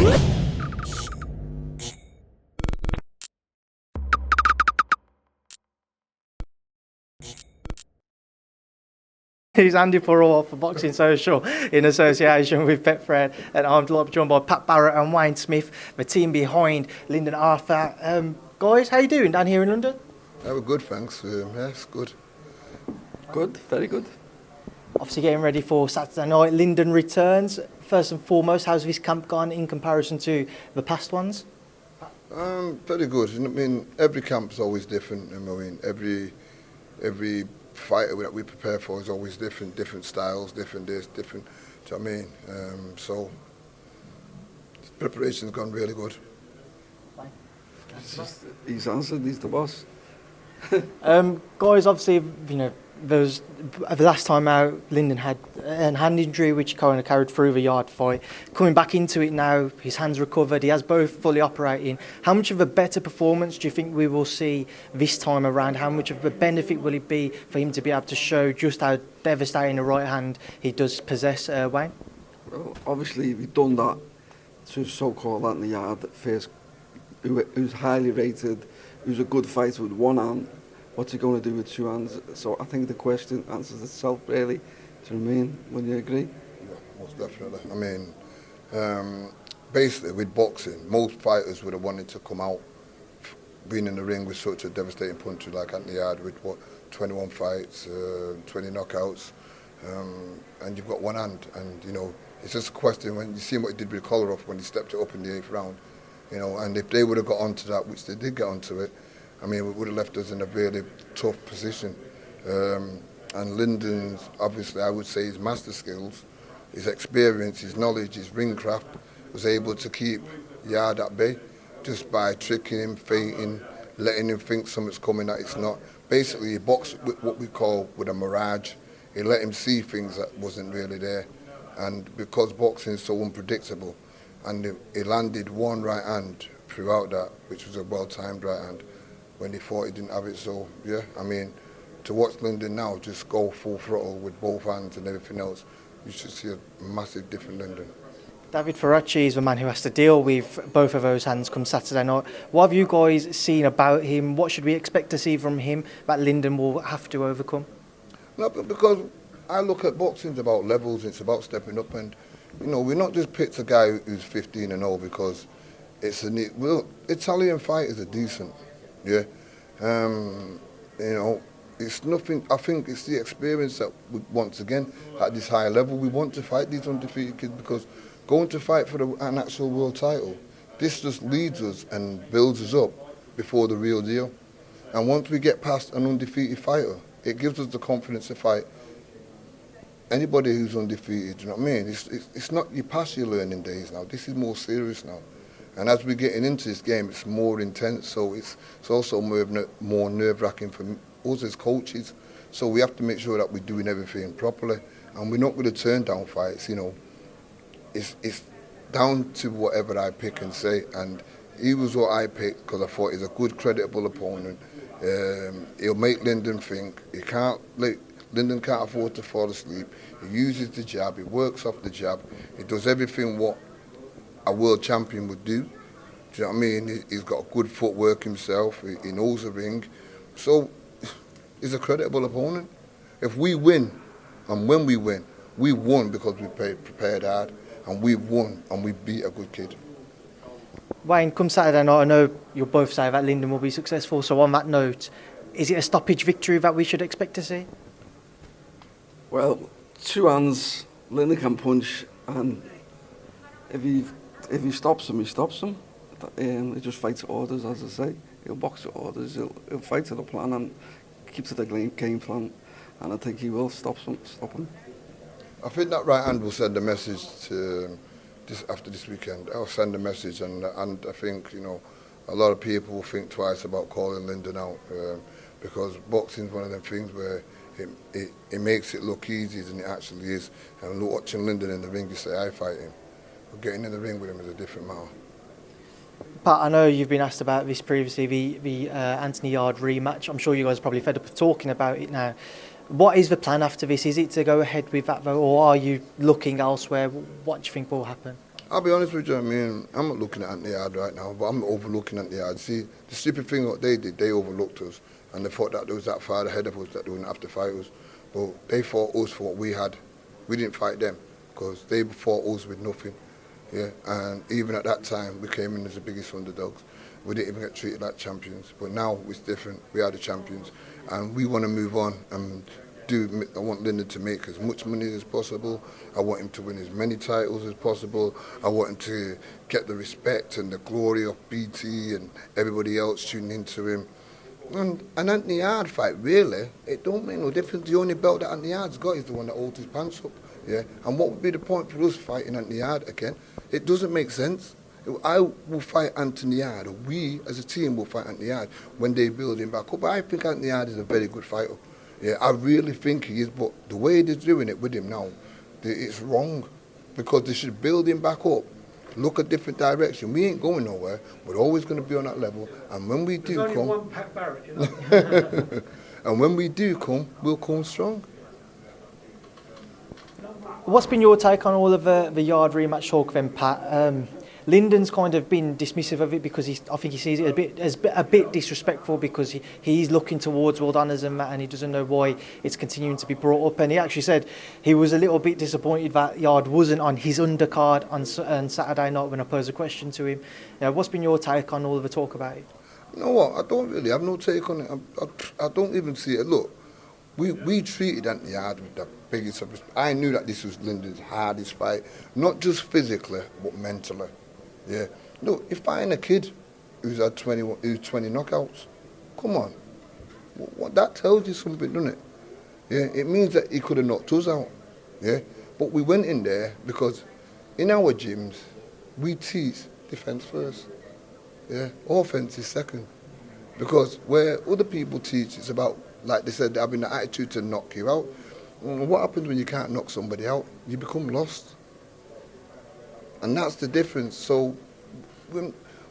He's Andi Purewal for Boxing Social in association with Betfred, and I'm joined by Barrett Wayne Smith, the team behind Lyndon Arthur. Guys, how you doing down here in London? We're good, thanks. Yes, good. Good, very good. Obviously getting ready for Saturday night. Lyndon returns. First and foremost, how's this camp gone in comparison to the past ones? Very good. I mean, every camp's always different. I mean, every fighter that we prepare for is always different styles, different this, different. Do you know what I mean? So preparation's gone really good. He's answered. He's the boss. Guys, obviously, you know, the last time out, Lyndon had a hand injury which kind of carried through the yard fight. Coming back into it now, his hand's recovered, he has both fully operating. How much of a better performance do you think we will see this time around? How much of a benefit will it be for him to be able to show just how devastating a right hand he does possess, Wayne? Well, obviously, we've done that to so-called Arthur-Yarde at first, who's highly rated, who's a good fighter with one hand. What's he going to do with two hands? So I think the question answers itself, really. Do you know what I mean? Wouldn't you agree? Yeah, most definitely. I mean, basically with boxing, most fighters would have wanted to come out being in the ring with such a devastating puncher like Arthur-Yarde with 21 fights, 20 knockouts, and you've got one hand. And you know, it's just a question when you see what he did with Kolarov when he stepped it up in the 8th round. You know, and if they would have got onto that, which they did get onto it, I mean, it would have left us in a really tough position. And Lyndon's, obviously, I would say his master skills, his experience, his knowledge, his ring craft, was able to keep Yarde at bay just by tricking him, feinting, letting him think something's coming that it's not. Basically, he boxed with what we call with a mirage. He let him see things that wasn't really there. And because boxing is so unpredictable, and he landed one right hand throughout that, which was a well-timed right hand, when he thought he didn't have it. So, yeah, I mean, to watch Lyndon now just go full throttle with both hands and everything else, you should see a massive different Lyndon. Davide Faraci is the man who has to deal with both of those hands come Saturday night. What have you guys seen about him? What should we expect to see from him that Lyndon will have to overcome? No, because I look at boxing, it's about levels, it's about stepping up, and, you know, we're not just picked a guy who's 15 and 0 because it's Italian fighters are decent. Yeah, you know, it's nothing. I think it's the experience that once again at this higher level we want to fight these undefeated kids, because going to fight for an actual world title, this just leads us and builds us up before the real deal. And once we get past an undefeated fighter, it gives us the confidence to fight anybody who's undefeated. You know what I mean? It's not you pass your learning days now. This is more serious now. And as we're getting into this game, it's more intense, so it's also more nerve-wracking for us as coaches. So we have to make sure that we're doing everything properly, and we're not going to turn down fights. You know, it's down to whatever I pick and say. And he was what I picked because I thought he's a good, credible opponent. He'll make Lyndon think. Lyndon can't afford to fall asleep. He uses the jab. He works off the jab. He does everything what a world champion would do. Do you know what I mean? He's got good footwork himself. He knows the ring. So he's a credible opponent. If we win, and when we win, we won because we prepared hard, and we won and we beat a good kid. Wayne, come Saturday night, I know you'll both say that Lyndon will be successful. So on that note, is it a stoppage victory that we should expect to see? Well, two hands, Lyndon can punch, and if he stops him, he stops him. He just fights orders, as I say. He'll box to orders, he'll fight to the plan and keep to the game plan. And I think he will stop him. I think that right hand will send a message to after this weekend. I'll send a message, and I think, you know, a lot of people will think twice about calling Lyndon out because boxing is one of them things where it makes it look easier than it actually is. And watching Lyndon in the ring, you say, I fight him. But getting in the ring with him is a different matter. Pat, I know you've been asked about this previously, the Arthur-Yarde rematch. I'm sure you guys are probably fed up of talking about it now. What is the plan after this? Is it to go ahead with that, or are you looking elsewhere? What do you think will happen? I'll be honest with you, I mean, I'm not looking at Arthur-Yarde right now, but I'm overlooking Arthur-Yarde. See, the stupid thing what they did, they overlooked us, and they thought that they was that far ahead of us that they wouldn't have to fight us. But they fought us for what we had. We didn't fight them, because they fought us with nothing. Yeah, and even at that time, we came in as the biggest underdogs. We didn't even get treated like champions. But now it's different. We are the champions, and we want to move on and I want Lyndon to make as much money as possible. I want him to win as many titles as possible. I want him to get the respect and the glory of BT and everybody else tuning into him. And an Arthur-Yarde fight, really, it don't make no difference. The only belt that Arthur-Yarde's got is the one that holds his pants up. Yeah. And what would be the point for us fighting Arthur-Yarde again? It doesn't make sense. I will fight Arthur-Yarde, or we as a team will fight Arthur-Yarde when they build him back up. I think Arthur-Yarde is a very good fighter. Yeah, I really think he is, but the way they're doing it with him now, it's wrong, because they should build him back up, look a different direction. We ain't going nowhere. We're always going to be on that level, and when we do There's come, only one Pat Barrett, you know? and when we do come, we'll come strong. What's been your take on all of the Yard rematch talk then, Pat? Lyndon's kind of been dismissive of it because I think he sees it as a bit disrespectful, because he's looking towards world honours and that, and he doesn't know why it's continuing to be brought up. And he actually said he was a little bit disappointed that Yard wasn't on his undercard on Saturday night when I posed a question to him. What's been your take on all of the talk about it? You know what? I don't really have no take on it. I don't even see it. Look, we treated Arthur-Yarde with the biggest of respect. I knew that this was Lyndon's hardest fight, not just physically, but mentally. Yeah. Look, if fighting a kid who's had 20 knockouts, come on. What that tells you something, doesn't it? Yeah. It means that he could have knocked us out. Yeah. But we went in there because in our gyms we teach defence first. Yeah. Offence is second. Because where other people teach, it's about, like they said, having the attitude to knock you out. What happens when you can't knock somebody out? You become lost. And that's the difference. So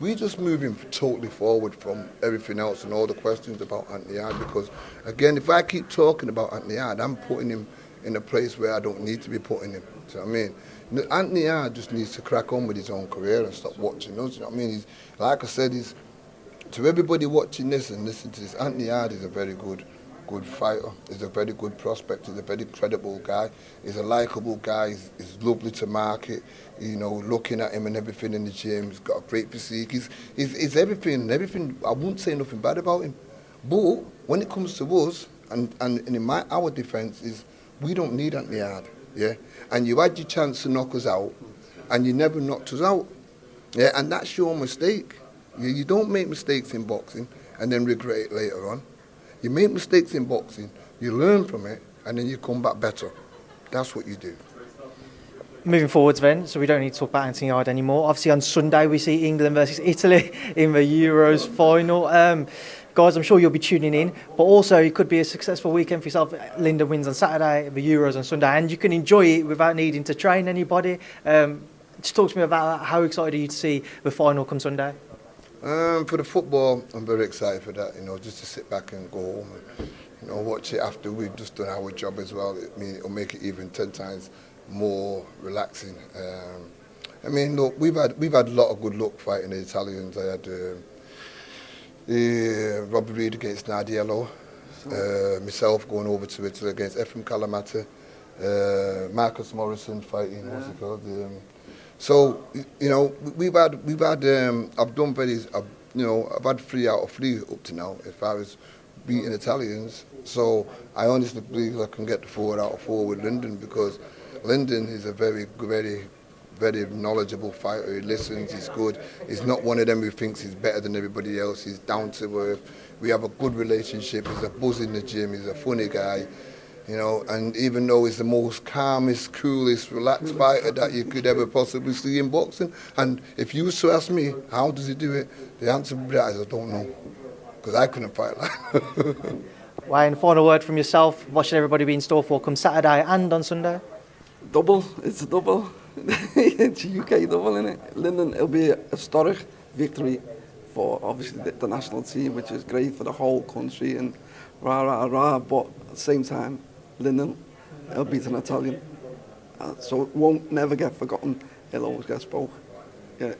we're just moving totally forward from everything else and all the questions about Arthur-Yarde, because, again, if I keep talking about Arthur-Yarde, I'm putting him in a place where I don't need to be putting him. Do you know what I mean? Arthur-Yarde just needs to crack on with his own career and stop watching us. You know what I mean? Like I said, to everybody watching this and listening to this, Arthur-Yarde is a very good fighter. He's a very good prospect. He's a very credible guy. He's a likeable guy. He's lovely to market. You know, looking at him and everything in the gym, he's got a great physique. He's everything. I won't say nothing bad about him. But when it comes to us, and in our defence is, we don't need Arthur-Yarde. Yeah, and you had your chance to knock us out, and you never knocked us out. Yeah, and that's your mistake. You don't make mistakes in boxing and then regret it later on. You make mistakes in boxing, you learn from it, and then you come back better. That's what you do. Moving forwards then, so we don't need to talk about Arthur-Yarde anymore. Obviously on Sunday we see England versus Italy in the Euros final. Guys, I'm sure you'll be tuning in, but also it could be a successful weekend for yourself. Lyndon wins on Saturday, the Euros on Sunday, and you can enjoy it without needing to train anybody. Just talk to me about how excited are you to see the final come Sunday? For the football, I'm very excited for that, just to sit back and go home and, watch it after we've just done our job as well. It'll make it even 10 times more relaxing. Look, we've had a lot of good luck fighting the Italians. I had Robbie Reed against Nardiello, myself going over to Italy against Ephraim Kalamata, Marcus Morrison fighting, what's it called? So, we've had. I've had 3 out of 3 up to now as far as beating Italians. So I honestly believe I can get the 4 out of 4 with Lyndon, because Lyndon is a very, very, very knowledgeable fighter. He listens. He's good. He's not one of them who thinks he's better than everybody else. He's down to earth. We have a good relationship. He's a buzz in the gym. He's a funny guy. And even though he's the most calmest, coolest, relaxed fighter that you could ever possibly see in boxing, and if you was to ask me, how does he do it? The answer would be, I don't know, because I couldn't fight like that. Wayne, final word from yourself. What should everybody be in store for come Saturday and on Sunday? Double. It's a double. It's a UK double, isn't it? Lyndon, it'll be a historic victory for, obviously, the national team, which is great for the whole country, and rah, but at the same time, Lyndon, he'll beat an Italian. So it won't never get forgotten he'll always get spoke. Yeah.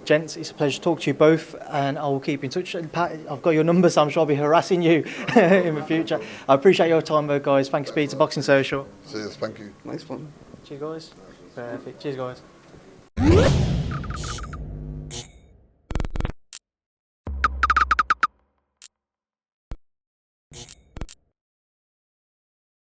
Gents, it's a pleasure to talk to you both, and I will keep in touch. And Pat, I've got your number, so I'm sure I'll be harassing you in the future. I appreciate your time, though, guys. Thanks for being to Boxing Social. Cheers, thank you. Nice one. Cheers, guys. Perfect. Cheers, guys.